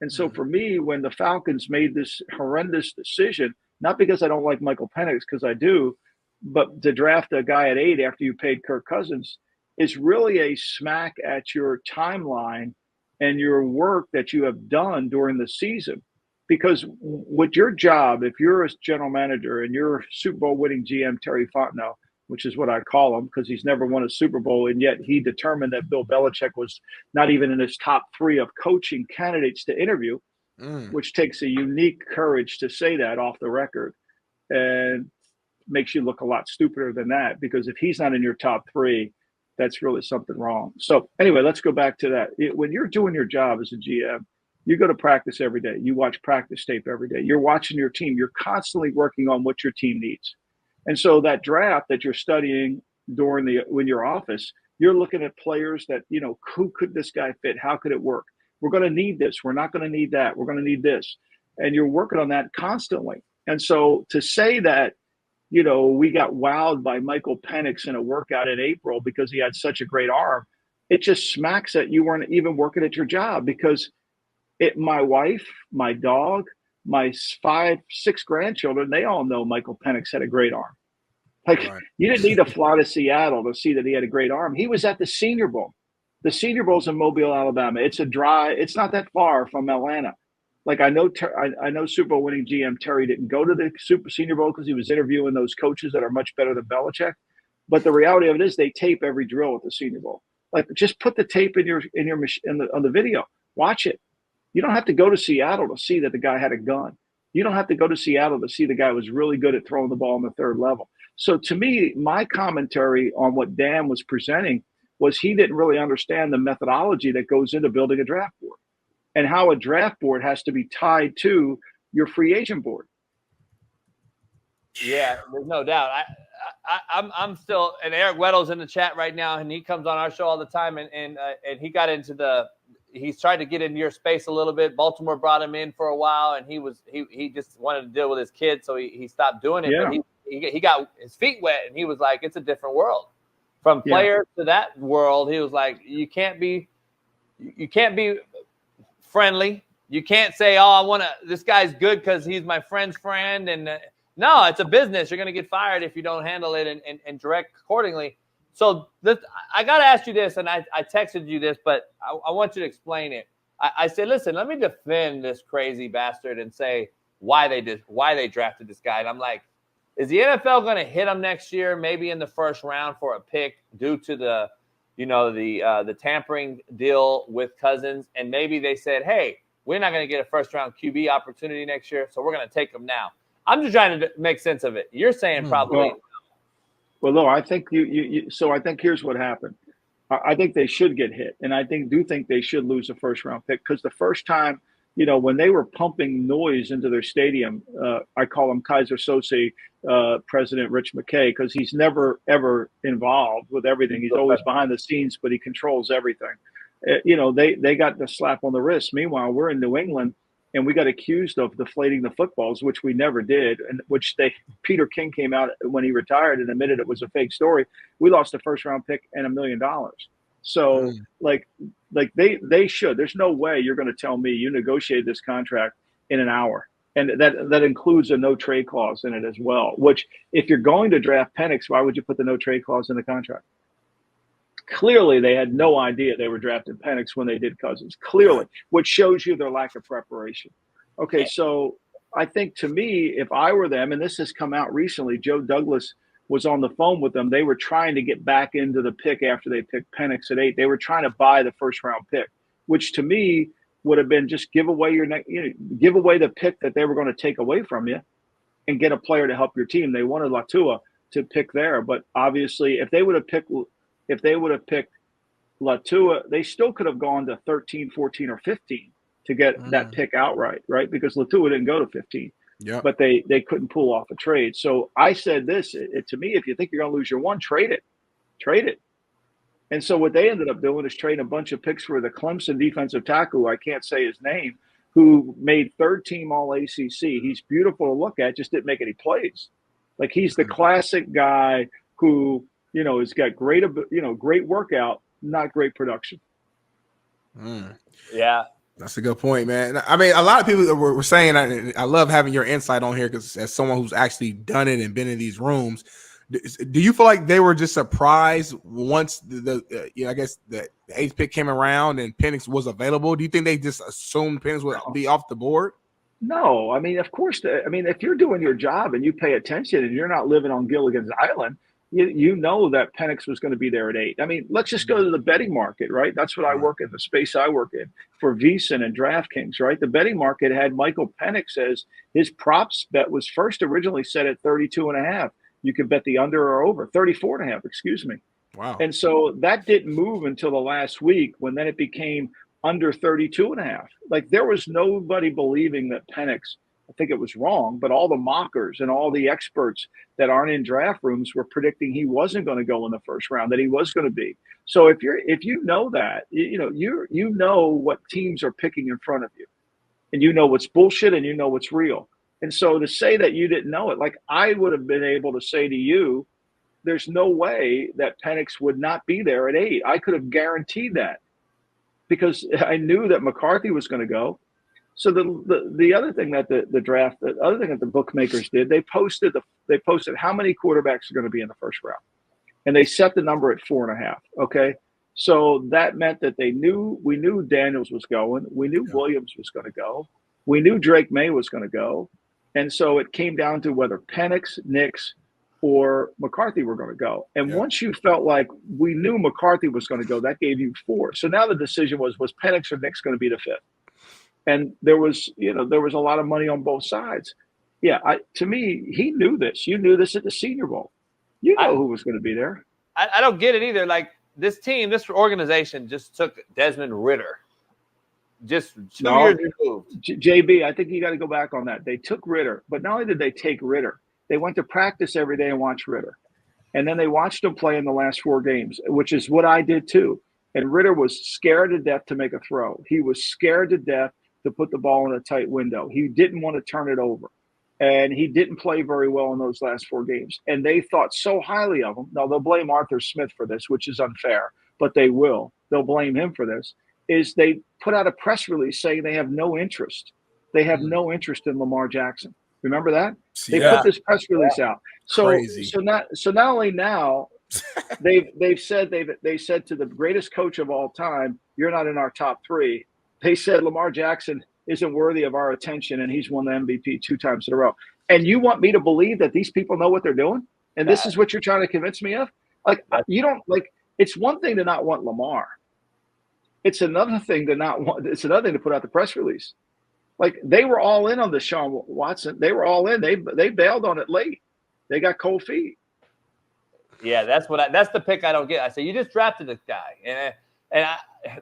And so for me, when the Falcons made this horrendous decision, not because I don't like Michael Penix, because I do, but to draft a guy at 8 after you paid Kirk Cousins is really a smack at your timeline and your work that you have done during the season. Because with your job, if you're a general manager and you're Super Bowl winning GM Terry Fontenot, which is what I call him because he's never won a Super Bowl, and yet he determined that Bill Belichick was not even in his top 3 of coaching candidates to interview, which takes a unique courage to say that off the record and makes you look a lot stupider than that, because if he's not in your top 3, that's really something wrong. So anyway, let's go back to that. When you're doing your job as a GM, you go to practice every day. You watch practice tape every day. You're watching your team. You're constantly working on what your team needs. And so that draft that you're studying when you're office, you're looking at players that, who could this guy fit? How could it work? We're going to need this. We're not going to need that. We're going to need this. And you're working on that constantly. And so to say that, we got wowed by Michael Penix in a workout in April because he had such a great arm, it just smacks that you weren't even working at your job, because my wife, my dog, my 5, 6 grandchildren, they all know Michael Penix had a great arm. You didn't need to fly to Seattle to see that he had a great arm. He was at the Senior Bowl. The Senior Bowl's in Mobile, Alabama. It's it's not that far from Atlanta. I know Super Bowl winning GM Terry didn't go to the Senior Bowl because he was interviewing those coaches that are much better than Belichick. But the reality of it is they tape every drill at the Senior Bowl. Just put the tape on the video. Watch it. You don't have to go to Seattle to see that the guy had a gun. You don't have to go to Seattle to see the guy was really good at throwing the ball on the 3rd level. So to me, my commentary on what Dan was presenting was he didn't really understand the methodology that goes into building a draft board and how a draft board has to be tied to your free agent board. Yeah, there's no doubt. I'm still, and Eric Weddle's in the chat right now, and he comes on our show all the time, and he got into he's tried to get into your space a little bit. Baltimore brought him in for a while, and he just wanted to deal with his kids, so he stopped doing it. Yeah. But he got his feet wet, and he was like, it's a different world. From player to that world, he was like, you can't be friendly. You can't say, this guy's good because he's my friend's friend. And no, it's a business. You're going to get fired if you don't handle it and direct accordingly. So I got to ask you this, and I texted you this, but I want you to explain it. I said, listen, let me defend this crazy bastard and say why they drafted this guy. And I'm like, is the NFL going to hit him next year, maybe in the 1st round for a pick due to the tampering deal with Cousins? And maybe they said, hey, we're not going to get a 1st-round QB opportunity next year, so we're going to take him now. I'm just trying to make sense of it. You're saying probably. Well, no, I think so I think here's what happened. I think they should get hit, and I do think they should lose a 1st-round pick, because the first time, when they were pumping noise into their stadium, I call him Kaiser Sose, President Rich McKay, because he's never, ever involved with everything. He's always behind the scenes, but he controls everything. They got the slap on the wrist. Meanwhile, we're in New England, and we got accused of deflating the footballs, which we never did, and which Peter King came out when he retired and admitted it was a fake story. We lost a 1st-round pick and $1 million. So they should. There's no way you're going to tell me you negotiated this contract in an hour. And that includes a no trade clause in it as well, which if you're going to draft Penix, why would you put the no trade clause in the contract? Clearly, they had no idea they were drafting Penix when they did Cousins. Clearly, which shows you their lack of preparation. Okay, so I think, to me, if I were them, and this has come out recently, Joe Douglas was on the phone with them. They were trying to get back into the pick after they picked Penix at 8. They were trying to buy the 1st-round pick, which to me would have been just give away give away the pick that they were going to take away from you and get a player to help your team. They wanted Latua to pick there, but obviously if they would have picked Latua, they still could have gone to 13, 14, or 15 to get that pick outright, right? Because Latua didn't go to 15. Yeah. But they couldn't pull off a trade. So I said this, to me, if you think you're going to lose your one, trade it. And so what they ended up doing is trading a bunch of picks for the Clemson defensive tackle, I can't say his name, who made 3rd team all ACC. He's beautiful to look at, just didn't make any plays. Like, he's the classic guy who, has got great workout, not great production. Yeah. That's a good point, man. I mean, a lot of people were saying, I love having your insight on here because as someone who's actually done it and been in these rooms, do you feel like they were just surprised once I guess the 8th pick came around and Penix was available? Do you think they just assumed Penix would be off the board? No, I mean, of course. If you're doing your job and you pay attention and you're not living on Gilligan's Island, you know that Penix was going to be there at 8. I mean, let's just go to the betting market, right? That's what I work in, the space I work in for VSiN and DraftKings, right? The betting market had Michael Penix as his props bet was first originally set at 32.5. You could bet the under or over 34.5, excuse me. Wow. And so that didn't move until the last week when then it became under 32.5. Like there was nobody believing that Penix, I think it was wrong, but all the mockers and all the experts that aren't in draft rooms were predicting he wasn't going to go in the first round, that he was going to be. So if you know that, you know what teams are picking in front of you, and you know what's bullshit and you know what's real. And so to say that you didn't know it, like I would have been able to say to you, there's no way that Penix would not be there at 8. I could have guaranteed that because I knew that McCarthy was going to go. So the other thing that the other thing that the bookmakers did, they posted how many quarterbacks are going to be in the first round, and they set the number at 4.5. Okay, so that meant that we knew Daniels was going, we knew Williams was going to go, we knew Drake May was going to go, and so it came down to whether Penix, Nix, or McCarthy were going to go. And once you felt like we knew McCarthy was going to go, that gave you 4. So now the decision was Penix or Nix going to be the 5th? And there was a lot of money on both sides. Yeah, to me, he knew this. You knew this at the Senior Bowl. You know who was going to be there. I don't get it either. Like this team, this organization just took Desmond Ridder. Just 2 years removed. JB, I think you got to go back on that. They took Ridder, but not only did they take Ridder, they went to practice every day and watched Ridder. And then they watched him play in the last 4 games, which is what I did too. And Ridder was scared to death to make a throw. He was scared to death to put the ball in a tight window. He didn't want to turn it over. And he didn't play very well in those last 4 games. And they thought so highly of him. Now, they'll blame Arthur Smith for this, which is unfair, but they will. They'll blame him for this, is they put out a press release saying they have no interest. They have no interest in Lamar Jackson. Remember that? They put this press release out. So Crazy. So not only now they said to the greatest coach of all time, you're not in our top 3. They said Lamar Jackson isn't worthy of our attention, and he's won the MVP 2 times in a row. And you want me to believe that these people know what they're doing? And this is what you're trying to convince me of? Like, you don't like. It's one thing to not want Lamar. It's another thing to not want. It's another thing to put out the press release. Like they were all in on the Deshaun Watson. They were all in. They bailed on it late. They got cold feet. Yeah, that's the pick I don't get. I say you just drafted this guy, and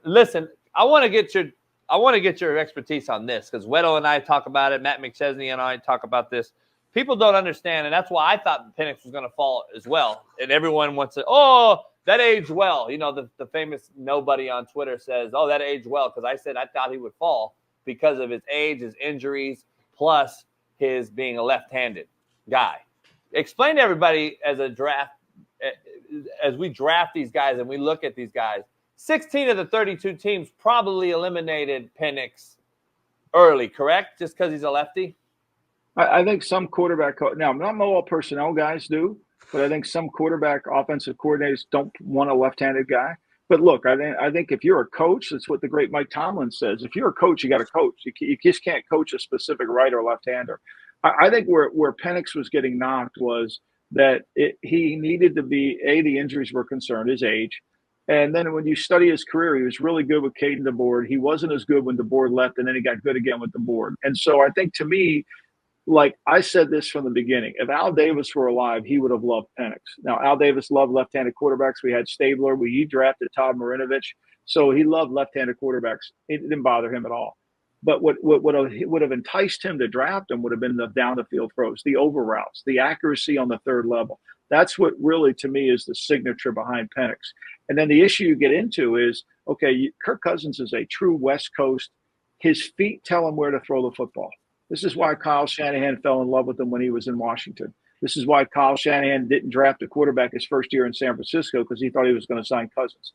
listen. I want to get your expertise on this because Weddle and I talk about it. Matt McChesney and I talk about this. People don't understand, and that's why I thought Penix was going to fall as well. And everyone wants to, that aged well. You know, the famous nobody on Twitter says, that aged well, because I said I thought he would fall because of his age, his injuries, plus his being a left-handed guy. Explain to everybody as we draft these guys and we look at these guys, 16 of the 32 teams probably eliminated Penix early, correct? Just because he's a lefty? I think some quarterback – now, not all personnel guys do, but I think some quarterback offensive coordinators don't want a left-handed guy. But look, I think if you're a coach, that's what the great Mike Tomlin says. If you're a coach, you got to coach. You just can't coach a specific right or left-hander. I think where Penix was getting knocked was that he needed to be – the injuries were concerned, his age. And then when you study his career, he was really good with Caden DeBoard. He wasn't as good when DeBoard left, and then he got good again with DeBoard. And so I think to me – like I said this from the beginning, if Al Davis were alive, he would have loved Penix. Now, Al Davis loved left-handed quarterbacks. We had Stabler. He drafted Todd Marinovich. So he loved left-handed quarterbacks. It didn't bother him at all. But what would have enticed him to draft him would have been the down-the-field throws, the over routes, the accuracy on the third level. That's what really, to me, is the signature behind Penix. And then the issue you get into is, okay, Kirk Cousins is a true West Coast. His feet tell him where to throw the football. This is why Kyle Shanahan fell in love with him when he was in Washington. This is why Kyle Shanahan didn't draft a quarterback his first year in San Francisco because he thought he was going to sign Cousins.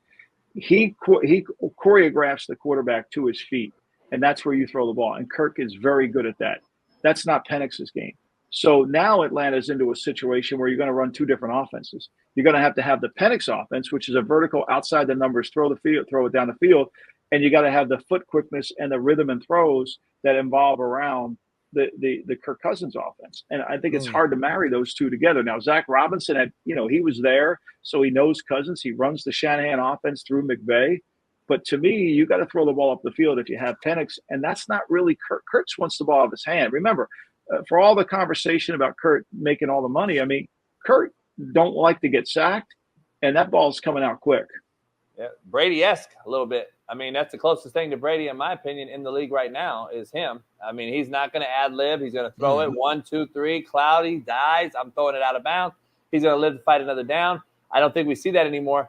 He choreographs the quarterback to his feet. and that's where you throw the ball. And Kirk is very good at that. That's not Penix's game. So now Atlanta's into a situation where you're going to run two different offenses. You're going to have the Penix offense, which is a vertical outside the numbers, throw it down the field, and you got to have the foot quickness and the rhythm and throws that involve around the Kirk Cousins offense. And I think it's hard to marry those two together. Now, Zach Robinson had, he was there, so he knows Cousins. He runs the Shanahan offense through McVay. But to me, you got to throw the ball up the field if you have Penix, and that's not really Kurt. Kurt wants the ball out of his hand. Remember, for all the conversation about Kurt making all the money, I mean, Kurt don't like to get sacked, and that ball's coming out quick. Yeah, Brady-esque a little bit. I mean, that's the closest thing to Brady, in my opinion, in the league right now is him. I mean, he's not going to ad-lib. He's going to throw it 1, 2, 3, cloudy, dies. I'm throwing it out of bounds. He's going to live to fight another down. I don't think we see that anymore.